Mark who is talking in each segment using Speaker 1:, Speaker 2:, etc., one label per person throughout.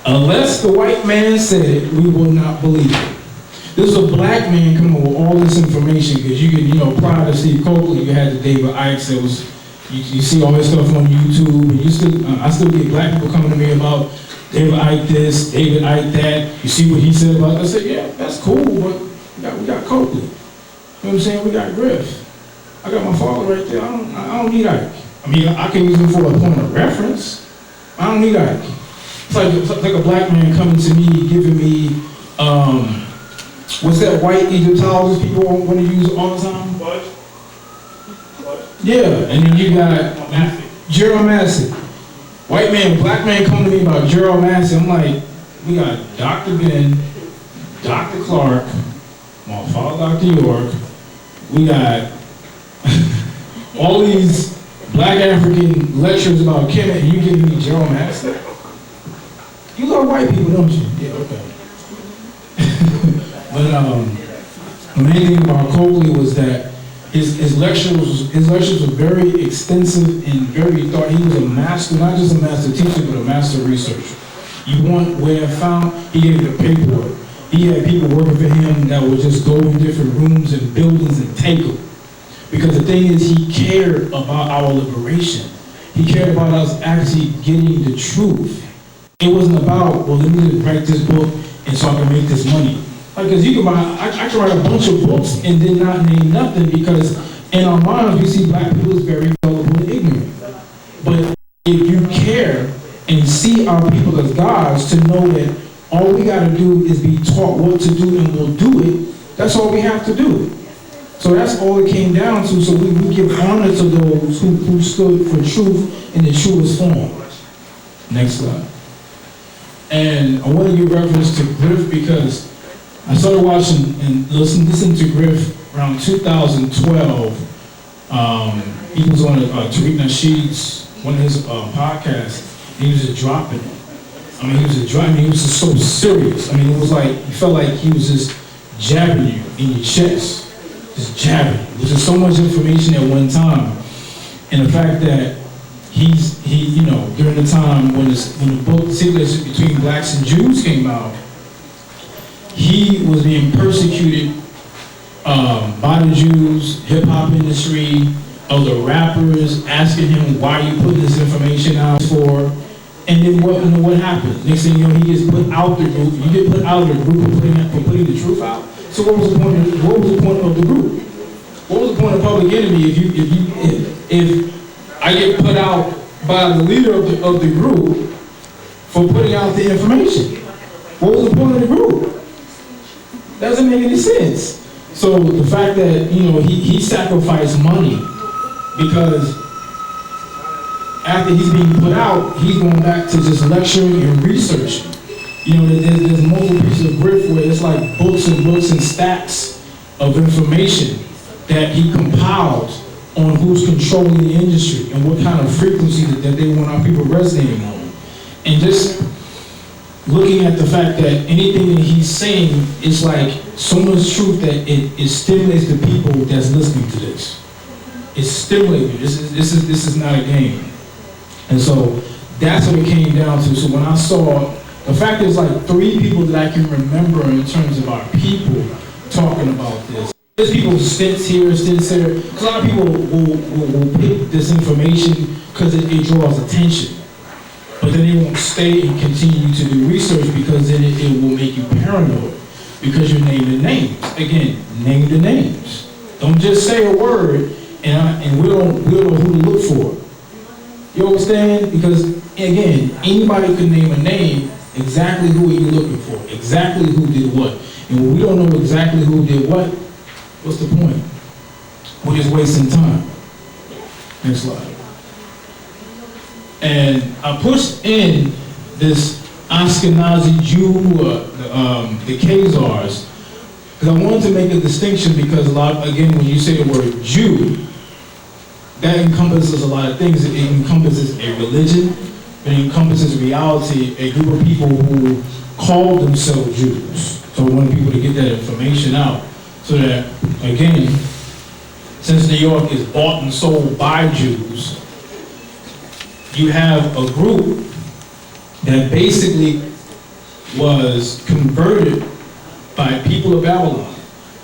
Speaker 1: Unless the white man said it, we will not believe it. This is a black man coming up with all this information, because you can, prior to Steve Coakley, you had the David Icke that was, you see all this stuff on YouTube, and I still get black people coming to me about David Icke this, David Icke that. You see what he said about it? I said, yeah, that's cool, but we got Coakley. You know what I'm saying? We got Griff. I got my father right there. I don't need Icke. I mean, I can use him for a point of reference. I don't need Icke. It's like a black man coming to me, giving me, what's that white Egyptologist people want to use all the time?
Speaker 2: What?
Speaker 1: Yeah, and then you got Gerald Massey. White man, black man coming to me about Gerald Massey. I'm like, we got Dr. Ben, Dr. Clark, my father, Dr. York. We got all these black African lectures about Kemet, and you giving me Gerald Massey? You love white people, don't you? Yeah, okay. But the main thing about Coakley was that his lectures were very extensive and very thought. He was a master, not just a master teacher, but a master researcher. You want where found, he gave the paperwork. He had people working for him that would just go in different rooms and buildings and take them. Because the thing is, he cared about our liberation. He cared about us actually getting the truth. It wasn't about, well, let me just write this book and so I can make this money. Because you can buy, I can write a bunch of books and did not name nothing, because in our minds we see black people as very gullible and ignorant. But if you care and see our people as gods, to know that all we got to do is be taught what to do and we'll do it, that's all we have to do. So that's all it came down to. So we give honor to those who stood for truth in the truest form. Next slide. And I want to give reference to Griff, because I started watching and listening to Griff around 2012. He was on Tariq Nasheed's, one of his podcasts. He was just dropping it. I mean, he was just so serious. I mean, it was like, you felt like he was just jabbing you in your chest. Just jabbing. It was just so much information at one time. And the fact that he during the time when the book Secrets Between Blacks and Jews came out, he was being persecuted by the Jews, hip-hop industry, other rappers, asking him, why are you putting this information out for? And then what happened? Next thing you know, he gets put out the group. You get put out of the group for putting the truth out. So what was the point of the group? What was the point of Public Enemy if I get put out by the leader of the group for putting out the information? What was the point of the group? Doesn't make any sense. So the fact that he sacrificed money, because after he's being put out, he's going back to just lecturing and researching. There's multiple pieces of Griff where it's like books and stacks of information that he compiled on who's controlling the industry and what kind of frequency that they want our people resonating on. And just looking at the fact that anything that he's saying is like so much truth that it stimulates the people that's listening to this. It's stimulating. This is not a game. And so that's what it came down to. So when I saw, the fact there's like 3 people that I can remember in terms of our people talking about this. There's people stints here, stints there. Because a lot of people will pick this information because it draws attention. But then they won't stay and continue to do research, because then it will make you paranoid. Because you're naming names. Again, name the names. Don't just say a word and we don't know who to look for. You understand? Because again, anybody can name a name, exactly who are you looking for, exactly who did what. And when we don't know exactly who did what, what's the point? We're just wasting time. Next slide. And I pushed in this Ashkenazi Jew, the Khazars, because I wanted to make a distinction, because again, when you say the word Jew, that encompasses a lot of things. It encompasses a religion, it encompasses reality, a group of people who call themselves Jews. So I wanted people to get that information out, so that, again, since New York is bought and sold by Jews, you have a group that basically was converted by people of Babylon.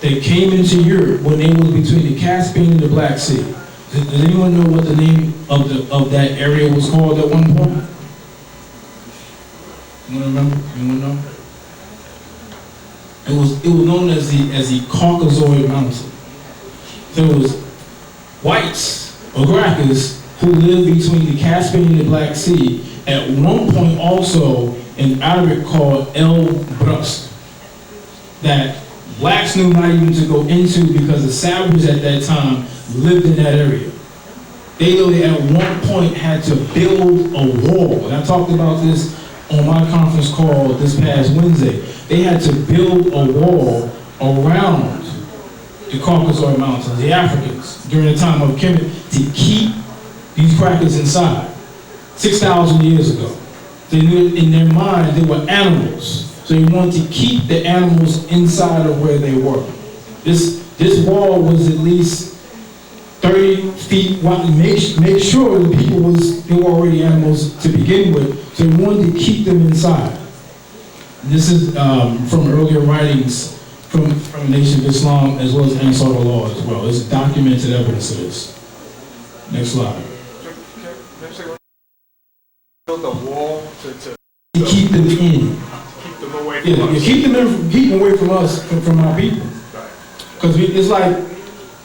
Speaker 1: They came into Europe when they was between the Caspian and the Black Sea. Does anyone know what the name of that area was called at one point? Anyone remember? Anyone know? It was known as the Caucasoid Mountain. So it was whites or crackers who lived between the Caspian and the Black Sea. At one point also in Arabic called El Brust, that blacks knew not even to go into because the savages at that time lived in that area. They literally at one point had to build a wall. And I talked about this on my conference call this past Wednesday. They had to build a wall around the Caucasoid Mountains, the Africans, during the time of Kemet, to keep these crackers inside. 6,000 years ago. They knew in their mind they were animals. So they wanted to keep the animals inside of where they were. This wall was at least 30 feet wide. Make sure the people they were already animals to begin with. So they wanted to keep them inside. This is from earlier writings from the Nation of Islam as well as Ansar law as well. There's documented evidence of this. Next slide.
Speaker 2: Build a wall to
Speaker 1: keep them in.
Speaker 2: Keep them away from us.
Speaker 1: Keep them away from us, from our people. Because it's like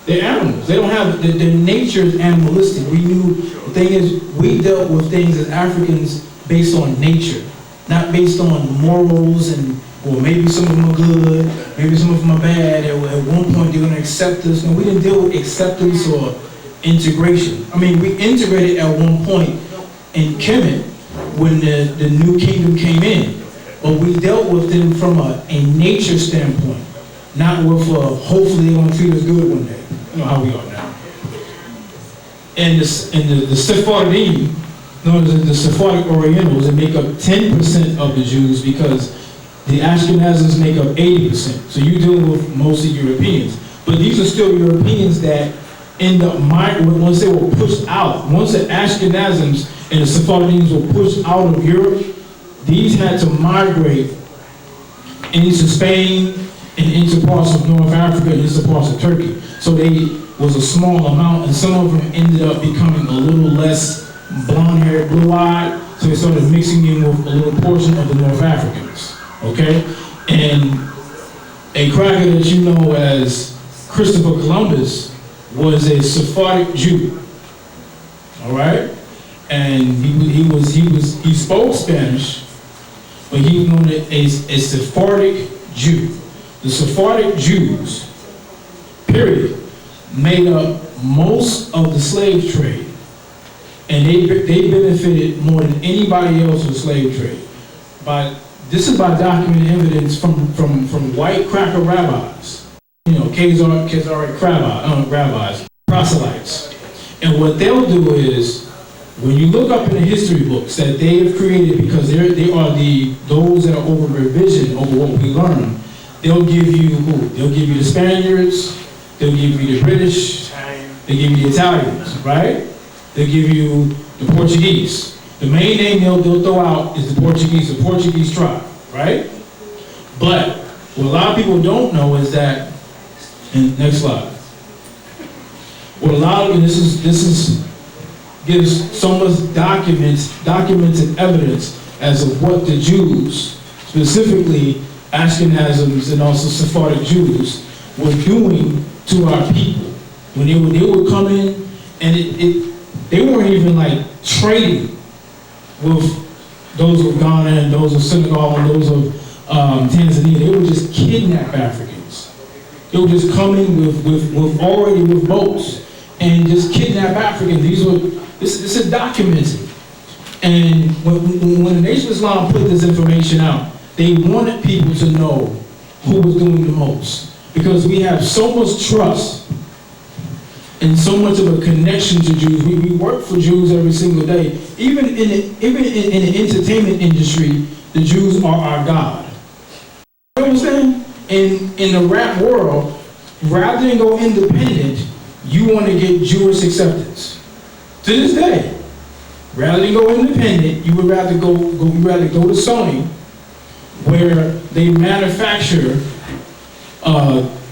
Speaker 1: they're animals. They don't have their nature is animalistic. We knew the thing is we dealt with things as Africans based on nature, not based on morals and or maybe some of them are good, maybe some of them are bad. At one point they're going to accept us. No, we didn't deal with acceptance or integration. I mean, we integrated at one point in Kemet when the new kingdom came in, but we dealt with them from a nature standpoint, not with hopefully they're going to treat us good one day. You know how we are now. And the Sephardim, known as the Sephardic Orientals, they make up 10% of the Jews because the Ashkenazis make up 80%. So you deal with mostly Europeans, but these are still Europeans that once they were pushed out, once the Ashkenazims and the Sephardims were pushed out of Europe, these had to migrate into Spain and into parts of North Africa and into parts of Turkey. So they was a small amount, and some of them ended up becoming a little less blonde-haired, blue-eyed, so they started mixing in with a little portion of the North Africans, okay? And a cracker that you know as Christopher Columbus was a Sephardic Jew, all right? And he spoke Spanish, but he was known as a Sephardic Jew. The Sephardic Jews, period, made up most of the slave trade, and they benefited more than anybody else with slave trade. This is by documented evidence from white cracker rabbis, Khazaric rabbis, proselytes. And what they'll do is, when you look up in the history books that they have created, because they are those that are over revision over what we learn, they'll give you who? They'll give you the Spaniards, they'll give you the British, they'll give you the Italians, right? They'll give you the Portuguese. The main name they'll throw out is the Portuguese tribe, right? But what a lot of people don't know is that, and next slide. What a lot of, and this is gives so much documented evidence as of what the Jews, specifically Ashkenazims and also Sephardic Jews, were doing to our people. When they would come in, and they weren't even like trading with those of Ghana and those of Senegal and those of Tanzania. They would just kidnap Africans. They would just come in with boats and just kidnap Africans. This is documented. And when the Nation of Islam put this information out, they wanted people to know who was doing the most. Because we have so much trust and so much of a connection to Jews. We work for Jews every single day. Even in the entertainment industry, the Jews are our God. You know what I'm saying? In the rap world, rather than go independent, you want to get Jewish acceptance. To this day, rather than go independent, you would rather go to Sony where they manufacture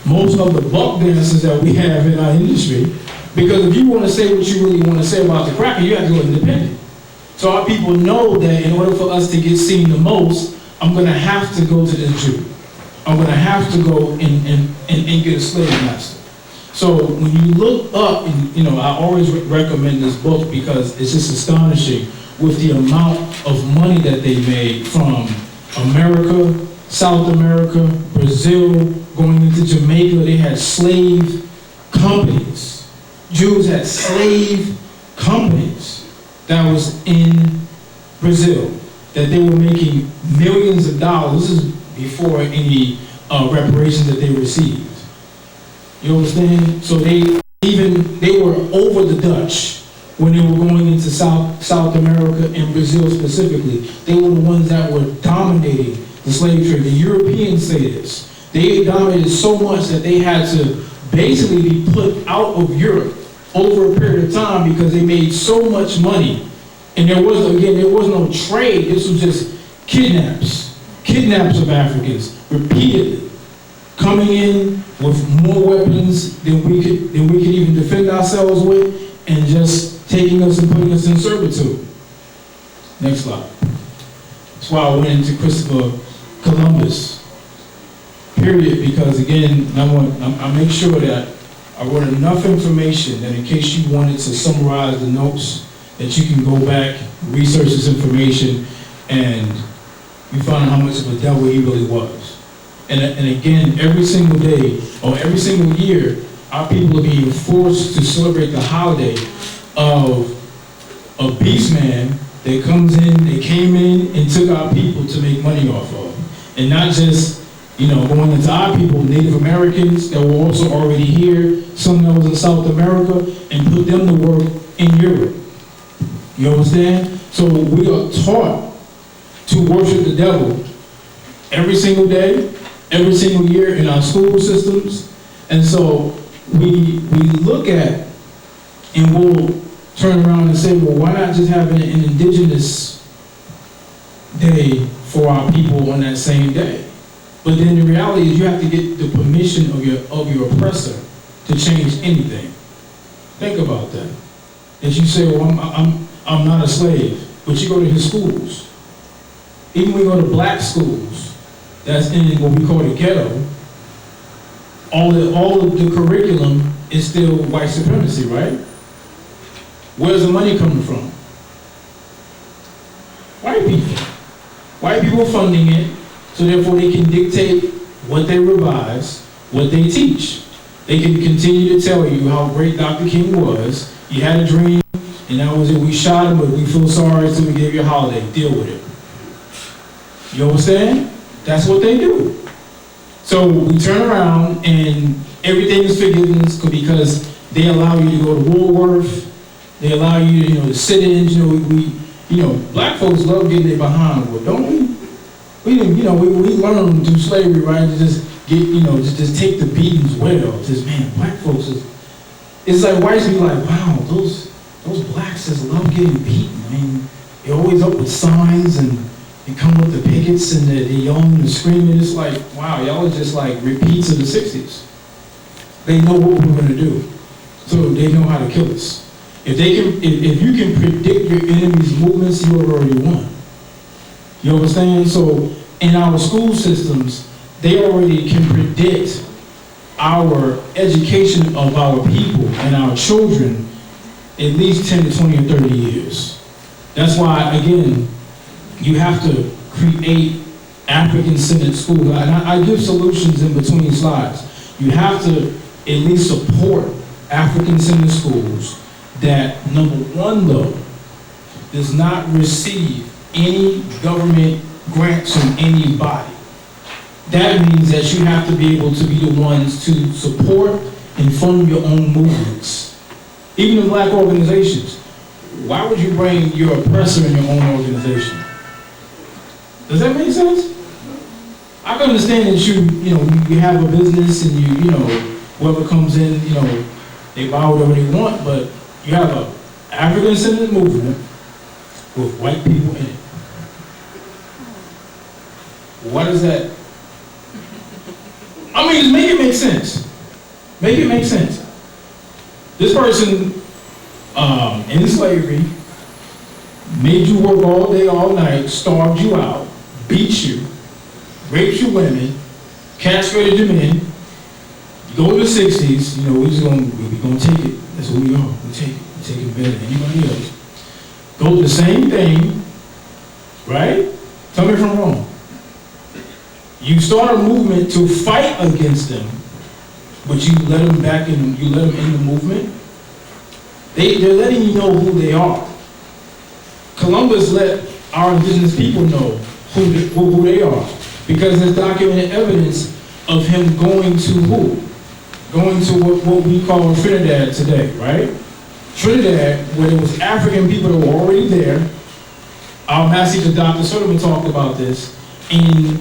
Speaker 1: most of the buck dancers that we have in our industry. Because if you want to say what you really want to say about the cracker, you have to go independent. So our people know that in order for us to get seen the most, I'm going to have to go to this Jew. I'm going to have to go and get a slave master. So when you look up, and I always recommend this book because it's just astonishing with the amount of money that they made from America, South America, Brazil, going into Jamaica. They had slave companies. Jews had slave companies that was in Brazil, that they were making millions of dollars. This is before any reparations that they received. You understand? So they were over the Dutch when they were going into South America and Brazil specifically. They were the ones that were dominating the slave trade. The Europeans say this. They dominated so much that they had to basically be put out of Europe over a period of time because they made so much money. And there was no trade. This was just kidnaps of Africans repeatedly, coming in with more weapons than we could even defend ourselves with, and just taking us and putting us in servitude. Next slide. That's why I went into Christopher Columbus. Period, because again, I make sure that I wrote enough information that in case you wanted to summarize the notes, that you can go back, research this information, and you find out how much of a devil he really was. And again, every single day, or every single year, our people are being forced to celebrate the holiday of a beast man that came in and took our people to make money off of. And not just going into our people, Native Americans that were also already here, some that was in South America, and put them to work in Europe. You understand? So we are taught to worship the devil every single day, every single year in our school systems. And so we look at, and we'll turn around and say, well, why not just have an indigenous day for our people on that same day? But then the reality is you have to get the permission of your oppressor to change anything. Think about that. As you say, well, I'm not a slave, but you go to his schools. Even when we go to black schools, that's in what we call the ghetto, all of the curriculum is still white supremacy, right? Where's the money coming from? White people. White people funding it, so therefore they can dictate what they revise, what they teach. They can continue to tell you how great Dr. King was. He had a dream, and that was it. We shot him, but we feel sorry, so we gave you a holiday. Deal with it. You understand? That's what they do. So we turn around, and everything is forgiveness because they allow you to go to Woolworth. They allow you to, to sit-ins. Black folks love getting their behind wood, don't we? We learned through slavery, right? To just get, just take the beatings well. Just, man, black folks it's like whites be like, wow, those blacks just love getting beaten. I mean, they're always up with signs and they come with the pickets and they're yelling and screaming. It's like, wow, y'all are just like repeats of the 60s. They know what we're gonna do. So they know how to kill us. If you can predict your enemy's movements, you have already won. You understand? So in our school systems, they already can predict our education of our people and our children at least 10 to 20 or 30 years. That's why, again, you have to create African-centered schools. And I give solutions in between slides. You have to at least support African-centered schools that, number one, though, does not receive any government grants from anybody. That means that you have to be able to be the ones to support and fund your own movements. Even in black organizations. Why would you bring your oppressor in your own organization? Does that make sense? I can understand that you have a business and whoever comes in, they buy whatever they want, but you have an African-centered movement with white people in it. What is that? I mean, just make it make sense. Make it make sense. This person in slavery made you work all day, all night, starved you out, beat you, raped your women, castrated your men. Go to the 60s, you know, we're gonna take it. That's what we are. We take it. We take it better than anybody else. Go to the same thing, right? Tell me if I'm wrong. You start a movement to fight against them, but you let them back in. You let them in the movement. They're letting you know who they are. Columbus let our indigenous people know who they are, because there's documented evidence of him going to who? Going to what we call Trinidad today, right? Trinidad, where there was African people that were already there. Our master teacher, Dr. Sullivan, talked about this, and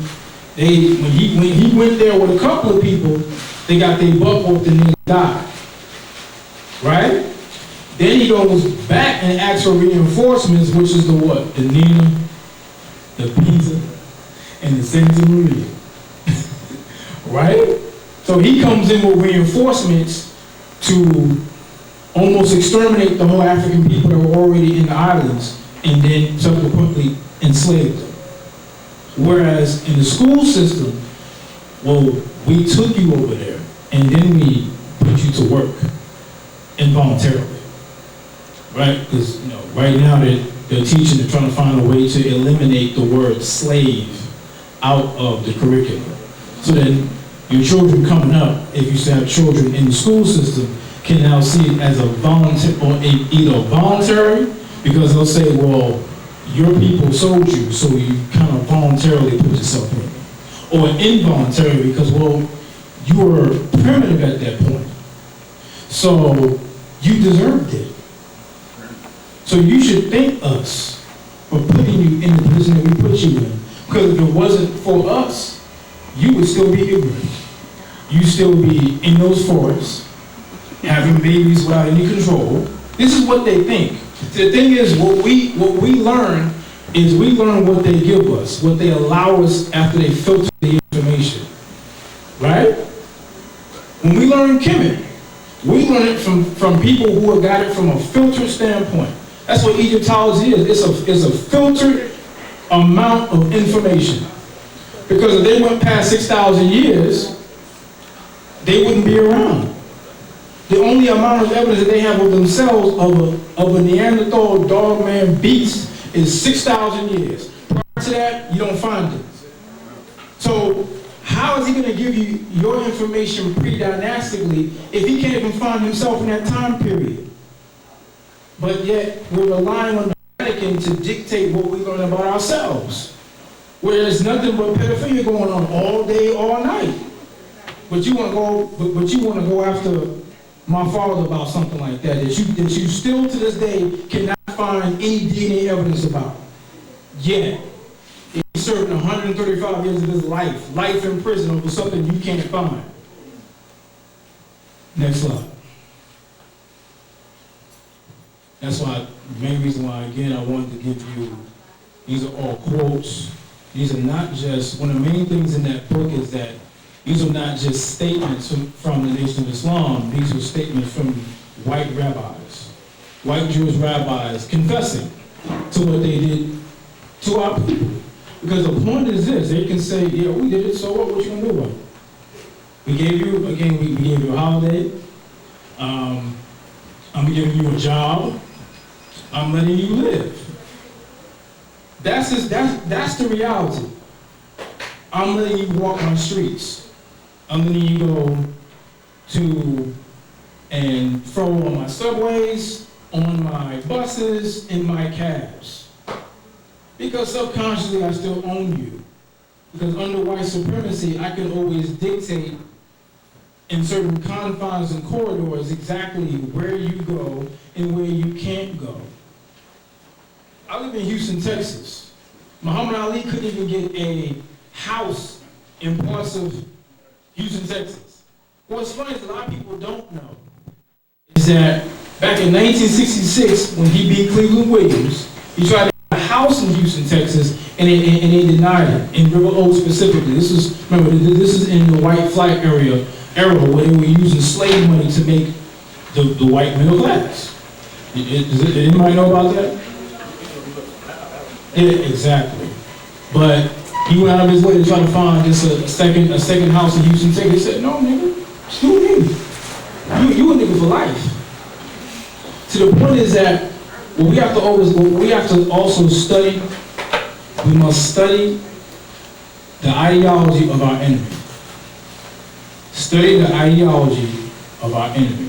Speaker 1: when he went there with a couple of people, they got their butt whooped and they died, right? Then he goes back and asks for reinforcements, which is the what? The Nina, the Pisa, and the Santa Maria, right? So he comes in with reinforcements to almost exterminate the whole African people that were already in the islands, and then subsequently enslaved them. Whereas in the school system, well, we took you over there, and then we put you to work involuntarily, right? Because right now they're teaching, they're trying to find a way to eliminate the word slave out of the curriculum, so that your children coming up, if you still have children in the school system, can now see it as a voluntary, or either voluntary, because they'll say, well, your people sold you, so you kind of voluntarily put yourself in. Or involuntary, because, well, you were primitive at that point. So you deserved it. So you should thank us for putting you in the position that we put you in. Because if it wasn't for us, you would still be ignorant. You'd still be in those forests, having babies without any control. This is what they think. The thing is, what we learn is we learn what they give us, what they allow us after they filter the information, right? When we learn Kemet, we learn it from people who have got it from a filtered standpoint. That's what Egyptology is. It's a filtered amount of information. Because if they went past 6,000 years, they wouldn't be around. The only amount of evidence that they have of themselves of a Neanderthal dogman beast is 6,000 years. Prior to that, you don't find it. So how is he going to give you your information pre-dynastically if he can't even find himself in that time period? But yet, we're relying on the Vatican to dictate what we learn about ourselves. Where there's nothing but pedophilia going on all day, all night. But you want to go after my father about something like that you still to this day cannot find any DNA evidence about. Yet, he's serving 135 years of his life in prison over something you can't find. Next slide. That's why, the main reason why, again, I wanted to give you, these are all quotes. These are not just, one of the main things in that book is that these are not just statements from the Nation of Islam. These are statements from white rabbis, white Jewish rabbis confessing to what they did to our people. Because the point is this, they can say, yeah, we did it, so what you gonna do about it? We gave you, again, we gave you a holiday. I'm giving you a job. I'm letting you live. That's the reality. I'm letting you walk my streets. I'm letting you go to and fro on my subways, on my buses, in my cabs. Because subconsciously I still own you. Because under white supremacy, I can always dictate in certain confines and corridors exactly where you go and where you can't go. I live in Houston, Texas. Muhammad Ali couldn't even get a house in parts of Houston, Texas. What's funny is a lot of people don't know is that back in 1966, when he beat Cleveland Williams, he tried to get a house house in Houston, Texas, and they denied it, in River Oaks specifically. This is in the white flag era where they were using slave money to make the white middle class. Did anybody know about that? Yeah, exactly. But he went out of his way to try to find just a second house in Houston, Texas. He said, no, nigga, screw me. You a nigga for life. So the point is that what we have to also study, we must study the ideology of our enemy. Study the ideology of our enemy.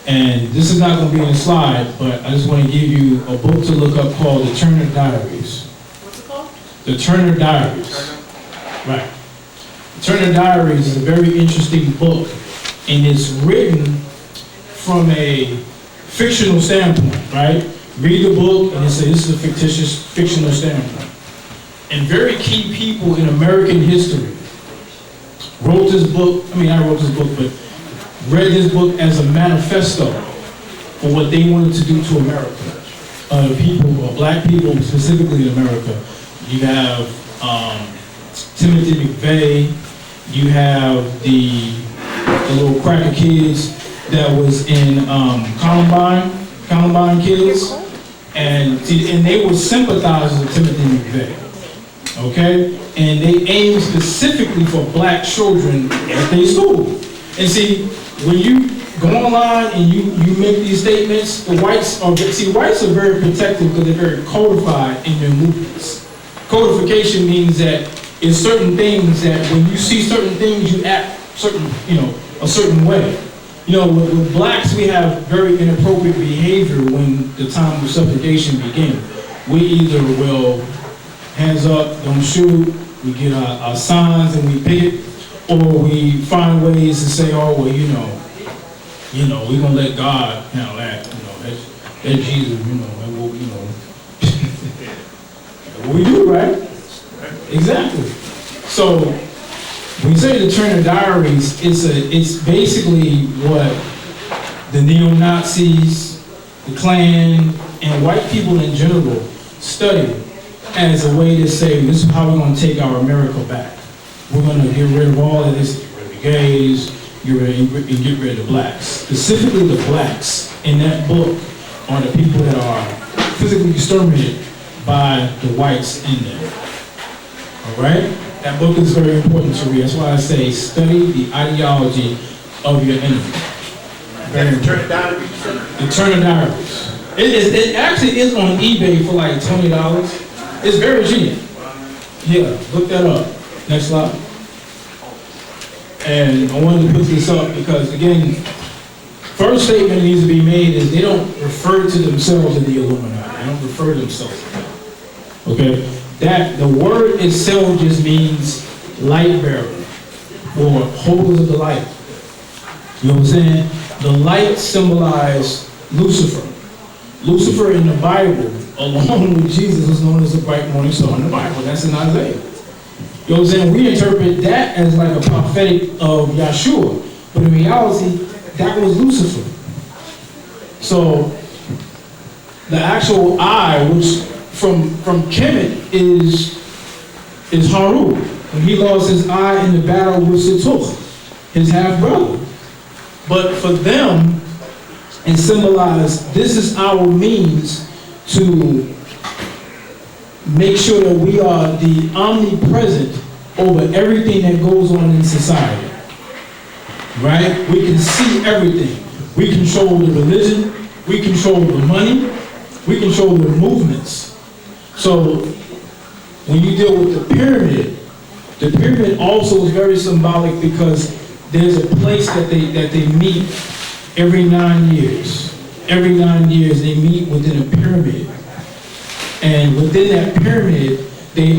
Speaker 1: And this is not going to be in the slide, but I just want to give you a book to look up called The Turner Diaries.
Speaker 3: What's it called?
Speaker 1: The Turner Diaries. Right. The Turner Diaries is a very interesting book, and it's written from a fictional standpoint, right? Read the book, and it says this is a fictional standpoint. And very key people in American history wrote this book, I wrote this book, but read this book as a manifesto for what they wanted to do to America. Black people, specifically in America. You have Timothy McVeigh, you have the little cracker kids that was in Columbine kids, and they were sympathizers of Timothy McVeigh, okay? And they aimed specifically for black children at their school. And see, when you go online and you make these statements, whites are very protective because they're very codified in their movements. Codification means that it's certain things that when you see certain things, you act a certain way. With blacks, we have very inappropriate behavior when the time of subjugation began. We either will, hands up, don't shoot, we get our signs and we picket, or we find ways to say, oh, well, we're going to let God handle that, that's Jesus, what we do, right? Exactly. So, when you say the Turner Diaries, it's basically what the neo-Nazis, the Klan, and white people in general study as a way to say, this is how we're going to take our America back. We're going to get rid of all of this, get rid of the gays, get rid of the blacks. Specifically the blacks in that book are the people that are physically exterminated by the whites in there. All right? That book is very important to read. That's why I say study the ideology of your enemy.
Speaker 2: The Turner Diaries.
Speaker 1: The Turner Diaries. It actually is on eBay for like $20. It's very cheap. Yeah, look that up. Next slide. And I wanted to put this up because, again, first statement that needs to be made is they don't refer to themselves as the Illuminati. They don't refer to themselves as that. Okay? That the word itself just means light bearer or holders of the light. You know what I'm saying? The light symbolized Lucifer. Lucifer in the Bible, along with Jesus, is known as the bright morning star in the Bible. That's in Isaiah. You know what I'm saying? We interpret that as like a prophetic of Yahshua. But in reality, that was Lucifer. So, the actual eye, which from Kemet is Haru. When he lost his eye in the battle with Setuch, his half-brother. But for them, it symbolized this is our means to make sure that we are the omnipresent over everything that goes on in society. Right? We can see everything. We control the religion, we control the money, we control the movements. So when you deal with the pyramid also is very symbolic because there's a place that they meet every 9 years. Every 9 years they meet within a pyramid. And within that pyramid, they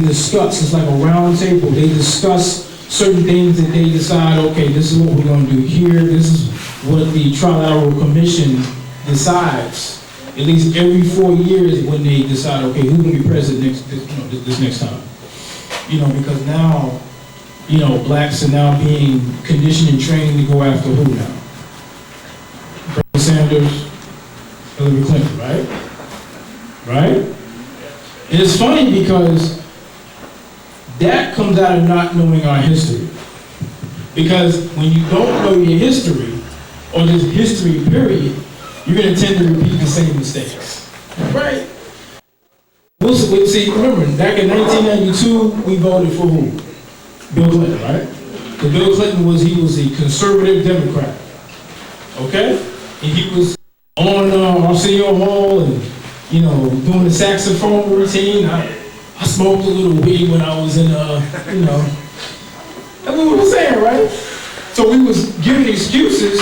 Speaker 1: discuss, it's like a round table, they discuss certain things that they decide, okay, this is what we're going to do here, this is what the Trilateral Commission decides. At least every 4 years when they decide, okay, who's going to be president this next time. Because now, blacks are now being conditioned and trained to go after who now? Bernie Sanders, Hillary Clinton, right? right? And it's funny because that comes out of not knowing our history. Because when you don't know your history, or just history period, you're going to tend to repeat the same mistakes, right? See, remember, back in 1992, we voted for who? Bill Clinton, right? So Bill Clinton was a conservative Democrat, okay? And he was on Arsenio Hall and, doing the saxophone routine. I smoked a little weed when I was in, that's what we were saying, right? So we was giving excuses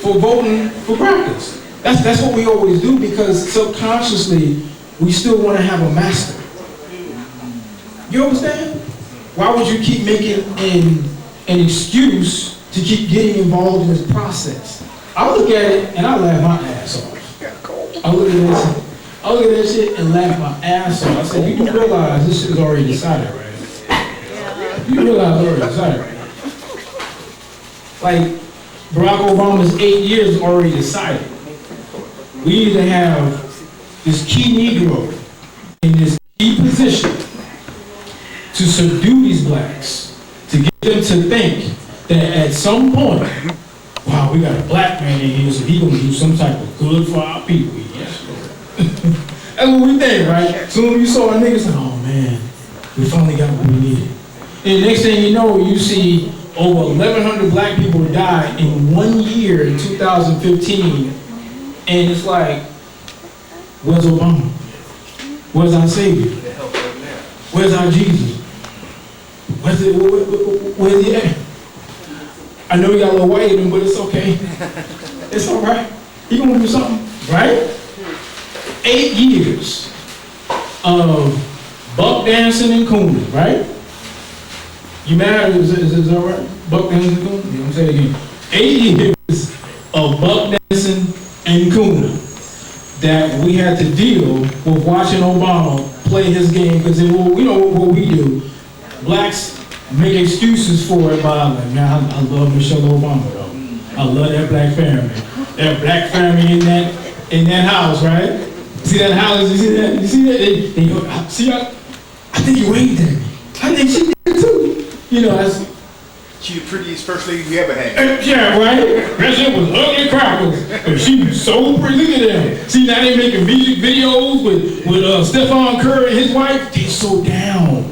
Speaker 1: for voting for practice. That's what we always do because subconsciously we still want to have a master. You understand? Why would you keep making an excuse to keep getting involved in this process? I look at it and I laugh my ass off. I look at that shit and laugh my ass off. I said, you do realize this shit is already decided, right? You realize it's already decided, right? Like, Barack Obama's 8 years already decided. We need to have this key Negro in this key position to subdue these blacks, to get them to think that at some point, wow, we got a black man in here, so he's gonna do some type of good for our people. Yes, Lord. That's what we think, right? Soon as you saw a nigga say, oh man, we finally got what we needed. And the next thing you know, you see over 1,100 black people died in 1 year in 2015, and it's like, where's Obama? Where's our Savior? Where's our Jesus? Where's he at? I know we got a little white in him, but it's okay. It's all right. He gonna do something, right? 8 years of buck dancing and cooning, right? You mad? Is that right? Buck dancing and cooning? I'm saying it again. 8 years of buck dancing and cooning that we had to deal with watching Obama play his game, because you know what we do. Blacks make excuses for it by like, man, I love Michelle Obama though. I love that black family. That black family in that house, right? See that house? You see that? You see that? See, I think you waved at me. I think she did too. You know, that's.
Speaker 2: She the prettiest first lady we ever had.
Speaker 1: Yeah, right? That shit was ugly crackers. But she was so pretty. Look at them. See, now they making music videos with Stephen Curry and his wife. They so down.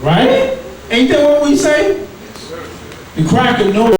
Speaker 1: Right? Ain't that what we say? The cracker knows